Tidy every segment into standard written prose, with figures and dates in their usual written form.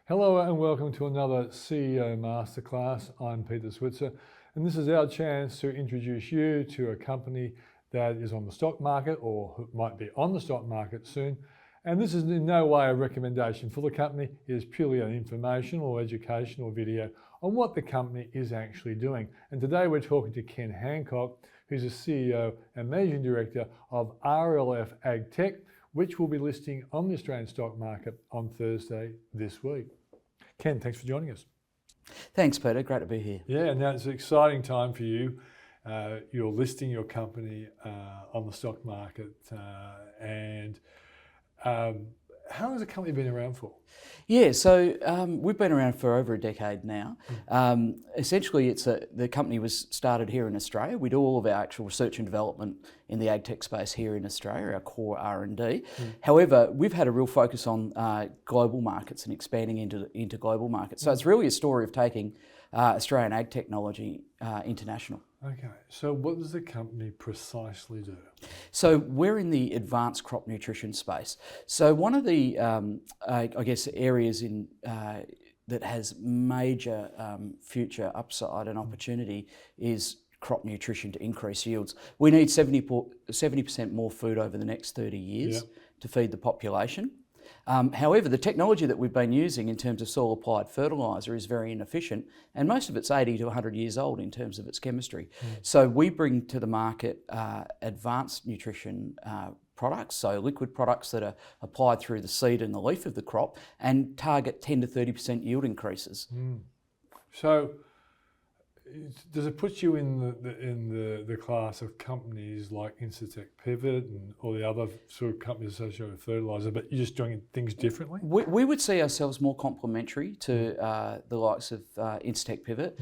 Hello and welcome to another CEO Masterclass. I'm Peter Switzer, and this is our chance to introduce you to a company that is on the stock market or who might be on the stock market soon. And this is in no way a recommendation for the company. It is purely an informational or educational video on what the company is actually doing. And today we're talking to Ken Hancock, who's the CEO and Managing Director of RLF AgTech, which will be listing on the Australian stock market on Thursday this week. Ken, thanks for joining us. Thanks, Peter. Great to be here. Yeah, now it's an exciting time for you. You're listing your company on the stock market. How has the company been around for? Yeah, so we've been around for over a decade now. Essentially, the company was started here in Australia. We do all of our actual research and development in the agtech space here in Australia, our core R&D. However, we've had a real focus on global markets and expanding into global markets. So it's really a story of taking Australian ag technology international. Okay, so what does the company precisely do? So we're in the advanced crop nutrition space. So one of the, I guess, areas that has major future upside and opportunity is crop nutrition to increase yields. We need 70% more food over the next 30 years to feed the population. However, the technology that we've been using in terms of soil applied fertiliser is very inefficient, and most of it's 80 to 100 years old in terms of its chemistry. So we bring to the market advanced nutrition products, so liquid products that are applied through the seed and the leaf of the crop and target 10 to 30% yield increases. So does it put you in the class of companies like Incitec Pivot and all the other sort of companies associated with fertiliser, but you're just doing things differently? We would see ourselves more complementary to the likes of Incitec Pivot.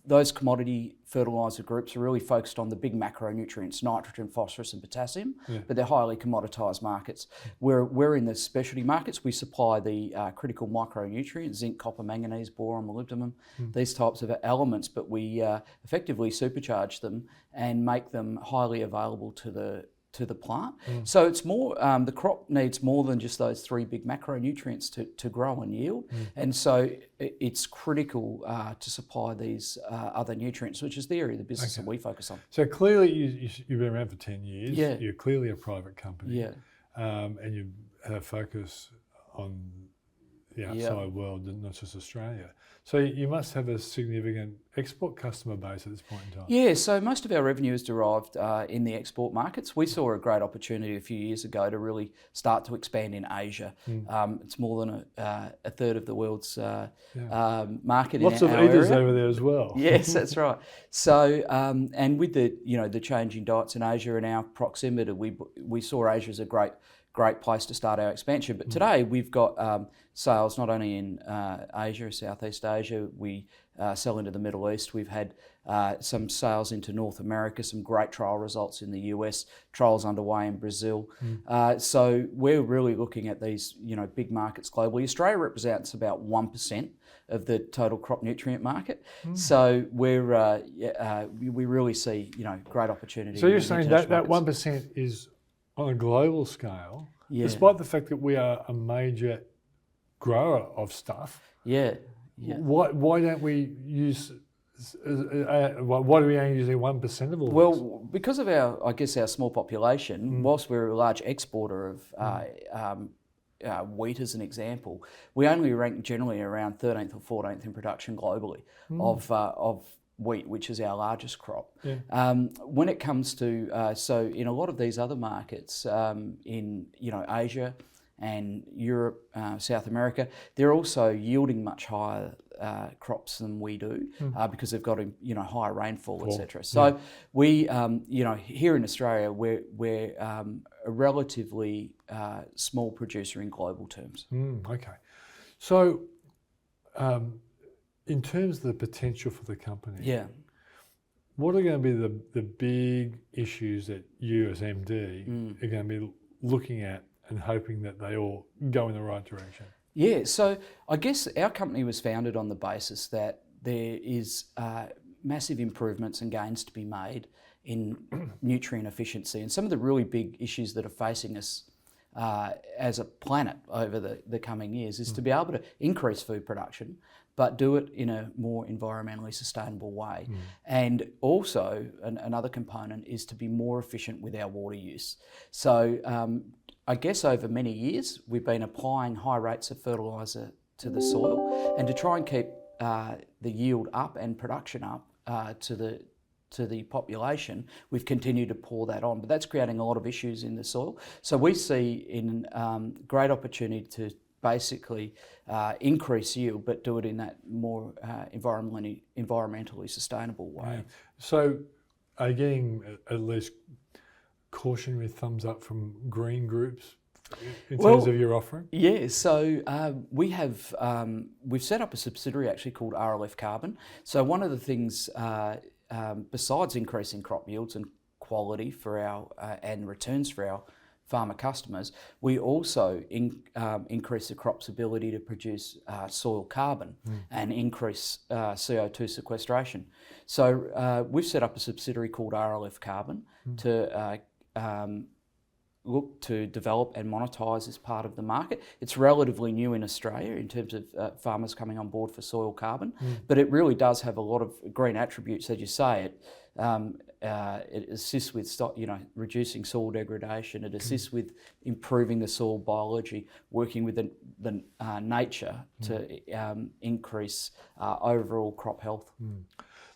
Those commodity fertiliser groups are really focused on the big macronutrients, nitrogen, phosphorus and potassium, but they're highly commoditised markets. We're in the specialty markets. We supply the critical micronutrients, zinc, copper, manganese, boron, molybdenum, these types of elements, but we effectively supercharge them and make them highly available to the plant. So it's more, the crop needs more than just those three big macronutrients to grow and yield. And so it's critical to supply these other nutrients, which is the area of the business that we focus on. So clearly you've been around for 10 years. Yeah. You're clearly a private company. Yeah. And you have a focus on the outside world and not just Australia. So you must have a significant export customer base at this point in time. Yeah, so most of our revenue is derived in the export markets. We saw a great opportunity a few years ago to really start to expand in Asia. It's more than a third of the world's market. Lots in of our eaters area. over there as well. Yes, that's right. So, and with the changing diets in Asia and our proximity, we saw Asia as a great place to start our expansion. But today we've got sales not only in Asia, Southeast Asia, we sell into the Middle East. We've had some sales into North America, some great trial results in the US, trials underway in Brazil. So we're really looking at these big markets globally. Australia represents about 1% of the total crop nutrient market. So we really see great opportunity. So you're saying that 1% is on a global scale, despite the fact that we are a major grower of stuff. Why don't we use? Why do we only use 1% of all this? Well, because of our small population, whilst we're a large exporter of wheat, as an example, we only rank generally around 13th or 14th in production globally of wheat, which is our largest crop. When it comes to, so in a lot of these other markets, in Asia and Europe, South America, they're also yielding much higher crops than we do because they've got higher rainfall, etc. So we, here in Australia, we're a relatively small producer in global terms. Okay, so in terms of the potential for the company, what are going to be the big issues that you as MD are going to be looking at and hoping that they all go in the right direction? Yeah, so I guess our company was founded on the basis that there is massive improvements and gains to be made in nutrient efficiency. And some of the really big issues that are facing us as a planet over the coming years is to be able to increase food production, but do it in a more environmentally sustainable way. And also another component is to be more efficient with our water use. So I guess over many years we've been applying high rates of fertiliser to the soil, and to try and keep the yield up and production up to the population, we've continued to pour that on, but that's creating a lot of issues in the soil. So we see in great opportunity to basically increase yield, but do it in that more environmentally sustainable way. Yeah. So are you getting at least cautionary thumbs up from green groups in terms of your offering? Yeah, so we've set up a subsidiary actually called RLF Carbon. So one of the things, besides increasing crop yields and quality for our and returns for our farmer customers, we also increase the crop's ability to produce soil carbon and increase CO2 sequestration. So we've set up a subsidiary called RLF Carbon to look to develop and monetize this part of the market. It's relatively new in Australia in terms of farmers coming on board for soil carbon, but it really does have a lot of green attributes, as you say. It assists with reducing soil degradation. It assists with improving the soil biology, working with the nature to increase overall crop health.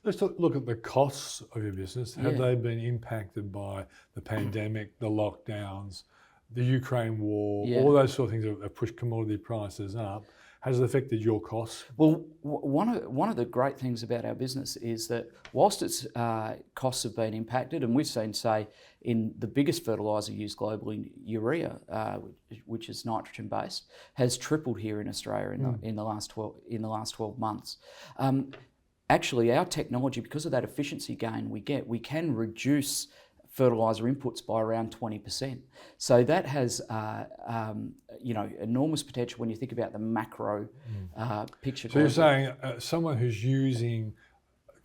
Let's look at the costs of your business. Have they been impacted by the pandemic, the lockdowns, the Ukraine war, all those sort of things that have pushed commodity prices up? Has it affected your costs? Well, one of the great things about our business is that whilst its costs have been impacted, and we've seen, say, in the biggest fertiliser used globally, urea, which is nitrogen based, has tripled here in Australia in the last 12 months. Actually, our technology, because of that efficiency gain we can reduce fertiliser inputs by around 20%. So that has enormous potential when you think about the macro picture. So you're saying someone who's using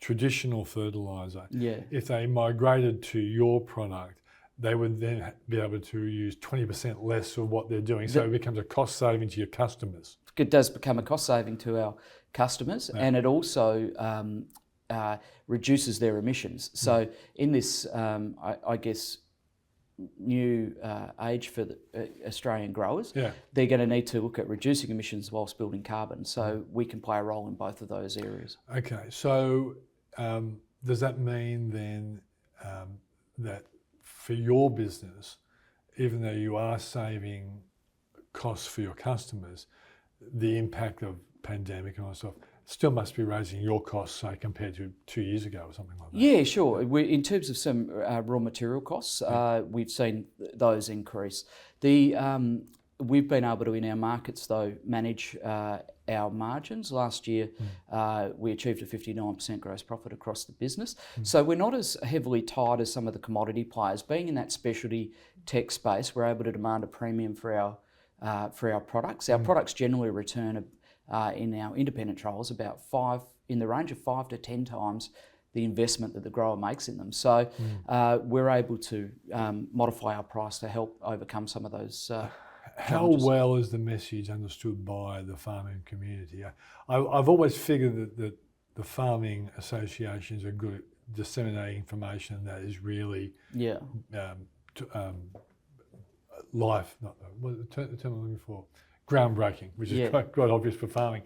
traditional fertiliser, if they migrated to your product, they would then be able to use 20% less of what they're doing. So it becomes a cost saving to your customers. It does become a cost saving to our customers, and it also reduces their emissions. So in this, I guess, new age for the Australian growers, they're going to need to look at reducing emissions whilst building carbon. So we can play a role in both of those areas. Okay, so does that mean then that for your business, even though you are saving costs for your customers, the impact of pandemic and all that stuff still must be raising your costs, say, compared to 2 years ago or something like that? Yeah, sure. In terms of some raw material costs, we've seen those increase. We've been able to, in our markets though, manage our margins. Last year, we achieved a 59% gross profit across the business. So we're not as heavily tied as some of the commodity players. Being in that specialty tech space, we're able to demand a premium for our products. Our products generally return in our independent trials about in the range of 5 to 10 times the investment that the grower makes in them. So we're able to modify our price to help overcome some of those How well is the message understood by the farming community? I've always figured that the farming associations are good at disseminating information that is really the term I'm looking for, groundbreaking, which is quite obvious for farming.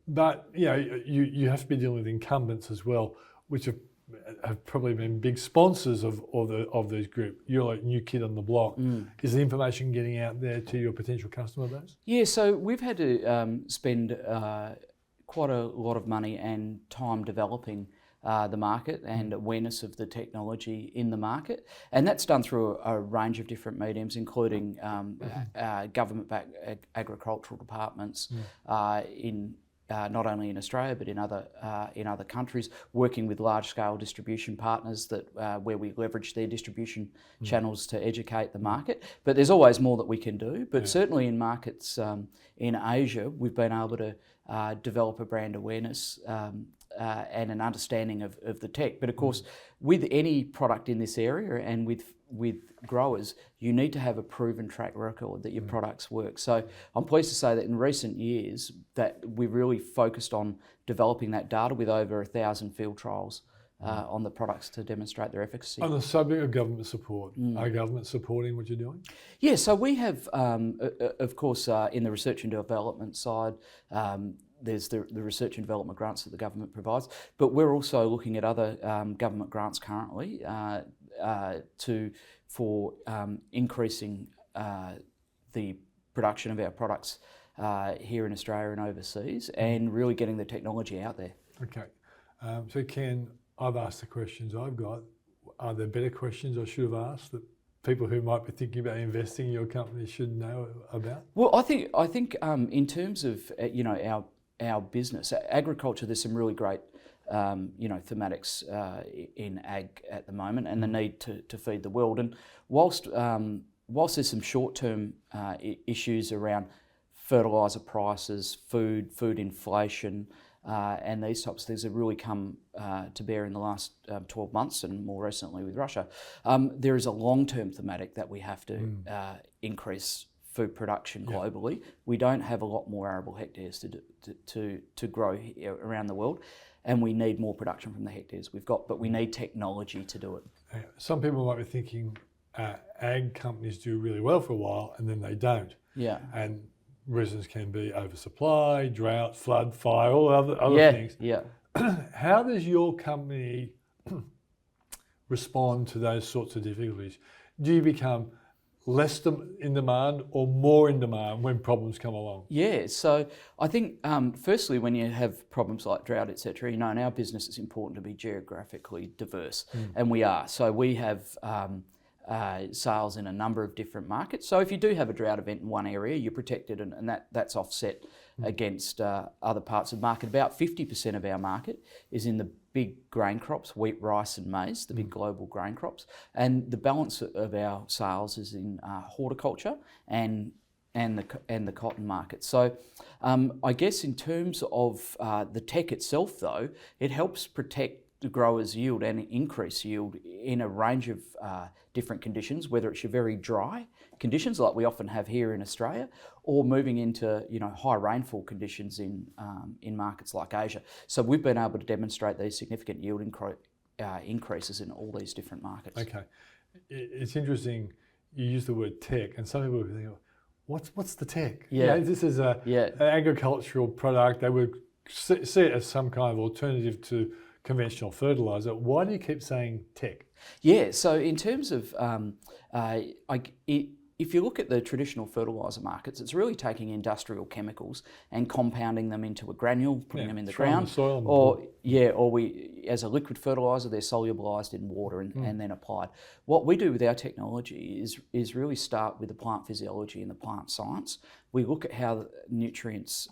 But you have to be dealing with incumbents as well, which have probably been big sponsors of these groups. You're like new kid on the block. Is the information getting out there to your potential customer base? Yeah, so we've had to spend quite a lot of money and time developing the market and awareness of the technology in the market. And that's done through a range of different mediums, including government-backed agricultural departments in not only in Australia but in other countries, working with large-scale distribution partners where we leverage their distribution channels to educate the market. But there's always more that we can do. But certainly in markets in Asia, we've been able to develop a brand awareness and an understanding of the tech. But of course, with any product in this area and with growers, you need to have a proven track record that your products work. So I'm pleased to say that in recent years that we've really focused on developing that data with over 1,000 field trials on the products to demonstrate their efficacy. On the subject of government support, are government supporting what you're doing? Yeah, so we have, of course, in the research and development side, there's the research and development grants that the government provides, but we're also looking at other government grants currently for increasing the production of our products here in Australia and overseas, and really getting the technology out there. Okay, so Ken, I've asked the questions I've got. Are there better questions I should have asked that people who might be thinking about investing in your company should know about? Well, I think in terms of our business, agriculture, there's some really great thematics in ag at the moment, and the need to feed the world. And whilst there's some short-term issues around fertiliser prices, food inflation, and these types of things have really come to bear in the last 12 months and more recently with Russia, there is a long-term thematic that we have to increase food production globally. We don't have a lot more arable hectares to grow around the world, and we need more production from the hectares we've got, but we need technology to do it. Some people might be thinking ag companies do really well for a while and then they don't. Yeah. And reasons can be oversupply, drought, flood, fire, all other things. Yeah. How does your company respond to those sorts of difficulties? Do you become less in demand or more in demand when problems come along? Yeah, so I think firstly, when you have problems like drought, etc., in our business it's important to be geographically diverse, and we are. So we have sales in a number of different markets. So if you do have a drought event in one area, you're protected, and that's offset against other parts of the market. About 50% of our market is in the big grain crops, wheat, rice and maize, the big global grain crops. And the balance of our sales is in horticulture and the cotton market. So I guess in terms of the tech itself though, it helps protect the growers' yield and increase yield in a range of different conditions, whether it's your very dry conditions like we often have here in Australia, or moving into high rainfall conditions in markets like Asia. So we've been able to demonstrate these significant yield increases in all these different markets. Okay, it's interesting you use the word tech, and some people think, what's the tech? Yeah, this is an agricultural product. They would see it as some kind of alternative to conventional fertiliser. Why do you keep saying tech? Yeah, so in terms of, if you look at the traditional fertiliser markets, it's really taking industrial chemicals and compounding them into a granule, putting them in the ground, or we, as a liquid fertiliser, they're solubilised in water and then applied. What we do with our technology is really start with the plant physiology and the plant science. We look at how nutrients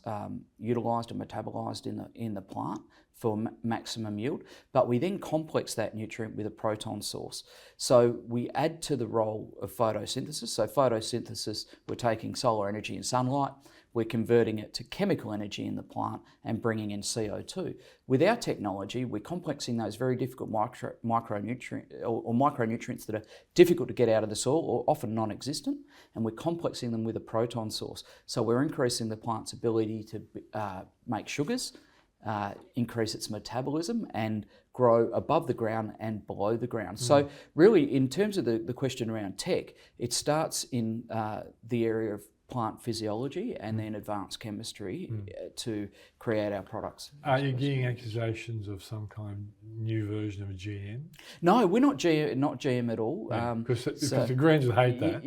utilised and metabolised in the plant for maximum yield, but we then complex that nutrient with a proton source. So we add to the role of photosynthesis. So photosynthesis, we're taking solar energy and sunlight, we're converting it to chemical energy in the plant and bringing in CO2. With our technology, we're complexing those very difficult micronutrients that are difficult to get out of the soil or often non-existent, and we're complexing them with a proton source. So we're increasing the plant's ability to make sugars, increase its metabolism and grow above the ground and below the ground. So really, in terms of the question around tech, it starts in the area of plant physiology and then advanced chemistry to create our products. Are you getting accusations of some kind of new version of a GM? No, we're not GM at all. Because the Greens would hate that.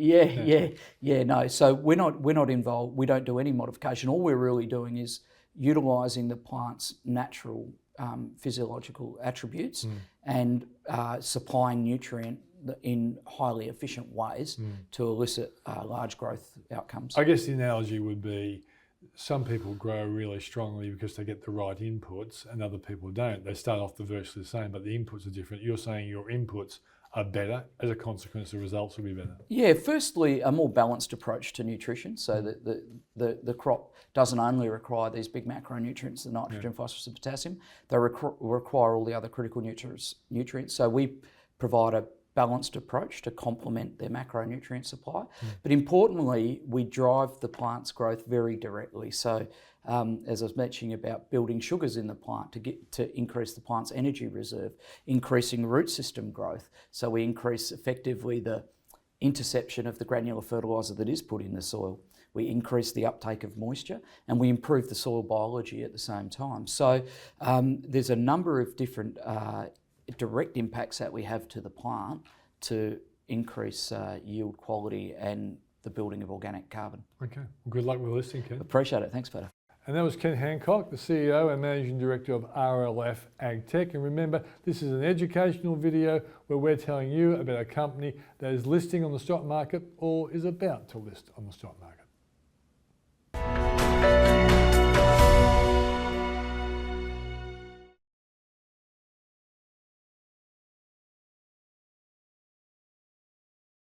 No. So we're not involved. We don't do any modification. All we're really doing is utilising the plant's natural physiological attributes and supplying nutrient in highly efficient ways to elicit large growth outcomes. I guess the analogy would be some people grow really strongly because they get the right inputs and other people don't. They start off virtually the same, but the inputs are different. You're saying your inputs are better, as a consequence the results will be better? Yeah, firstly, a more balanced approach to nutrition, so that the crop doesn't only require these big macronutrients, the nitrogen, phosphorus and potassium, they require all the other critical nutrients. So we provide a balanced approach to complement their macronutrient supply. But importantly, we drive the plant's growth very directly. So as I was mentioning about building sugars in the plant to increase the plant's energy reserve, increasing root system growth. So we increase effectively the interception of the granular fertiliser that is put in the soil. We increase the uptake of moisture and we improve the soil biology at the same time. So there's a number of different direct impacts that we have to the plant to increase yield quality and the building of organic carbon. Okay, well, good luck with listening, Ken. Appreciate it, thanks Peter. And that was Ken Hancock, the CEO and Managing Director of RLF AgTech. And remember, this is an educational video where we're telling you about a company that is listing on the stock market or is about to list on the stock market.